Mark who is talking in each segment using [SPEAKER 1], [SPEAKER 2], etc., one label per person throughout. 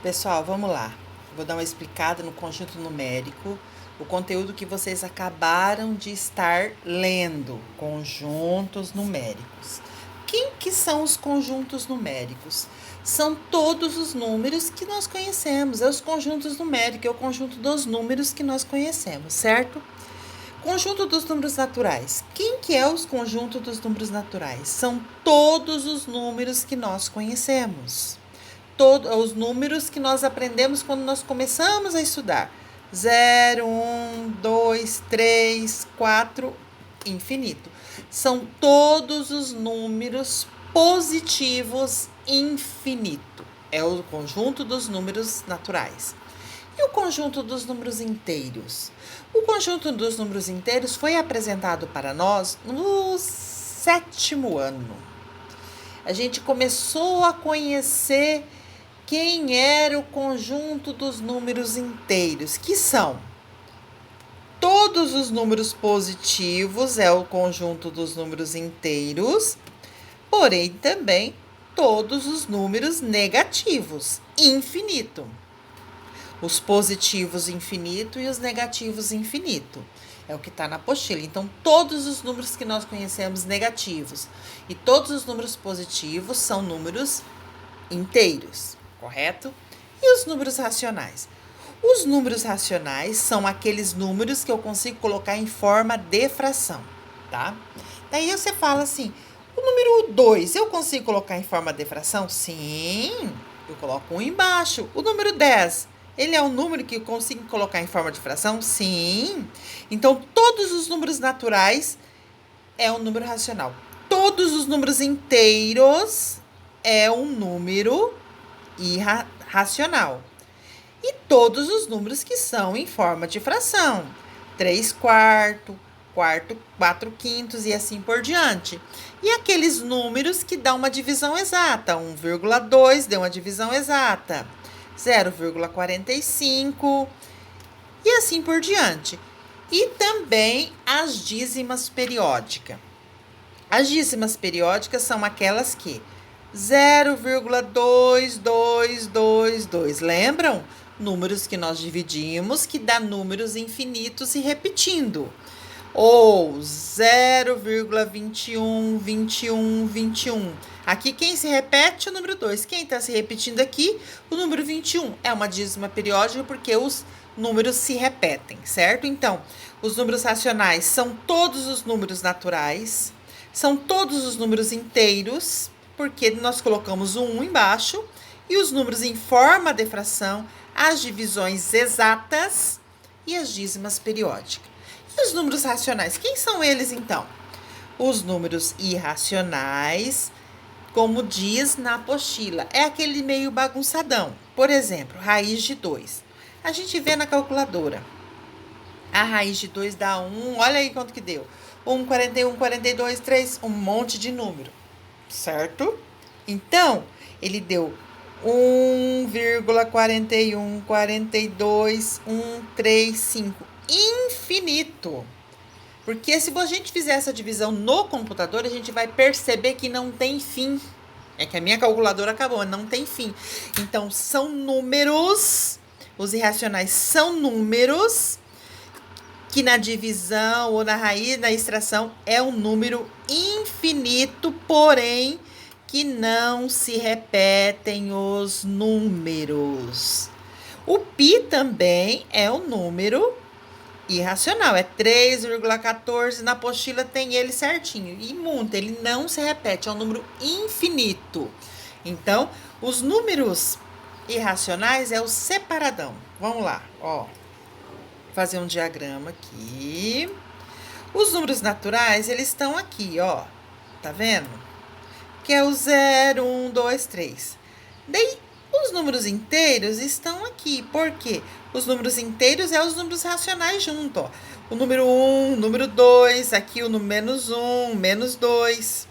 [SPEAKER 1] Pessoal, vamos lá. Vou dar uma explicada no conjunto numérico, o conteúdo que vocês acabaram de estar lendo, conjuntos numéricos. Quem que são os conjuntos numéricos? São todos os números que nós conhecemos, é os conjuntos numéricos, é o conjunto dos números que nós conhecemos, certo? Conjunto dos números naturais. Quem que é os conjuntos dos números naturais? São todos os números que nós conhecemos. Todos os números que nós aprendemos quando nós começamos a estudar. 0, 1, 2, 3, 4, infinito. São todos os números positivos infinito. É o conjunto dos números naturais. E o conjunto dos números inteiros? O conjunto dos números inteiros foi apresentado para nós no 7º ano. A gente começou a conhecer quem era o conjunto dos números inteiros, que são todos os números positivos, é o conjunto dos números inteiros, porém também todos os números negativos, infinito. Os positivos infinito e os negativos infinito. É o que está na apostila. Então, todos os números que nós conhecemos negativos e todos os números positivos são números inteiros, correto? E os números racionais? Os números racionais são aqueles números que eu consigo colocar em forma de fração, tá? Daí você fala assim, o número 2 eu consigo colocar em forma de fração? Sim, eu coloco um embaixo. O número 10, ele é um número que eu consigo colocar em forma de fração? Sim. Então, todos os números naturais é um número racional. Todos os números inteiros é um número irracional. E todos os números que são em forma de fração. 3/4, 4/5 e assim por diante. E aqueles números que dão uma divisão exata. 1,2 deu uma divisão exata. 0,45 e assim por diante. E também as dízimas periódicas. As dízimas periódicas são aquelas que 0,2222, lembram? Números que nós dividimos, que dá números infinitos se repetindo. Ou 0,212121. Aqui quem se repete é o número 2. Quem está se repetindo aqui? O número 21. É uma dízima periódica porque os números se repetem, certo? Então, os números racionais são todos os números naturais, são todos os números inteiros, porque nós colocamos o 1 embaixo, e os números em forma de fração, as divisões exatas e as dízimas periódicas. E os números racionais, quem são eles então? Os números irracionais, como diz na apostila, é aquele meio bagunçadão. Por exemplo, raiz de 2. A gente vê na calculadora. A raiz de 2 dá 1, olha aí quanto que deu. 1, 41, 42, 3, um monte de número, certo? Então, ele deu 1,4142,135, infinito. Porque se a gente fizer essa divisão no computador, a gente vai perceber que não tem fim. É que a minha calculadora acabou, não tem fim. Então, são números, os irracionais são números que na divisão ou na raiz, na extração, é um número infinito, porém que não se repetem os números. O π também é um número irracional, é 3,14, na apostila tem ele certinho. E muito, ele não se repete, é um número infinito. Então, os números irracionais é o separadão. Vamos lá, ó. Fazer um diagrama aqui. Os números naturais, eles estão aqui, ó. Tá vendo? Que é o 0, 1, 2, 3. Daí, os números inteiros estão aqui. Por quê? Os números inteiros é os números racionais junto, ó. O número 1, o número 2, aqui o número menos 1, menos 2.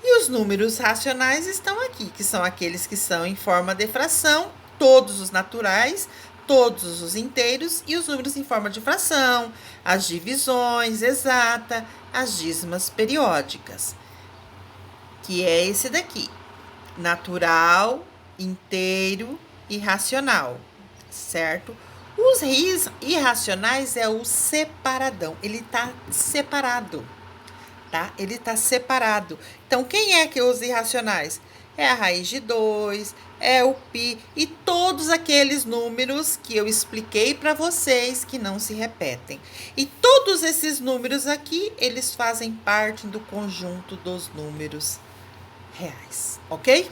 [SPEAKER 1] E os números racionais estão aqui, que são aqueles que são em forma de fração, todos os naturais, todos os inteiros e os números em forma de fração, as divisões exata, as dízimas periódicas, que é esse daqui, natural, inteiro irracional, certo? Os irracionais é o separadão, ele tá separado, tá? Ele tá separado. Então, quem é que os irracionais? É a raiz de 2, é o pi e todos aqueles números que eu expliquei para vocês que não se repetem. E todos esses números aqui, eles fazem parte do conjunto dos números reais, ok?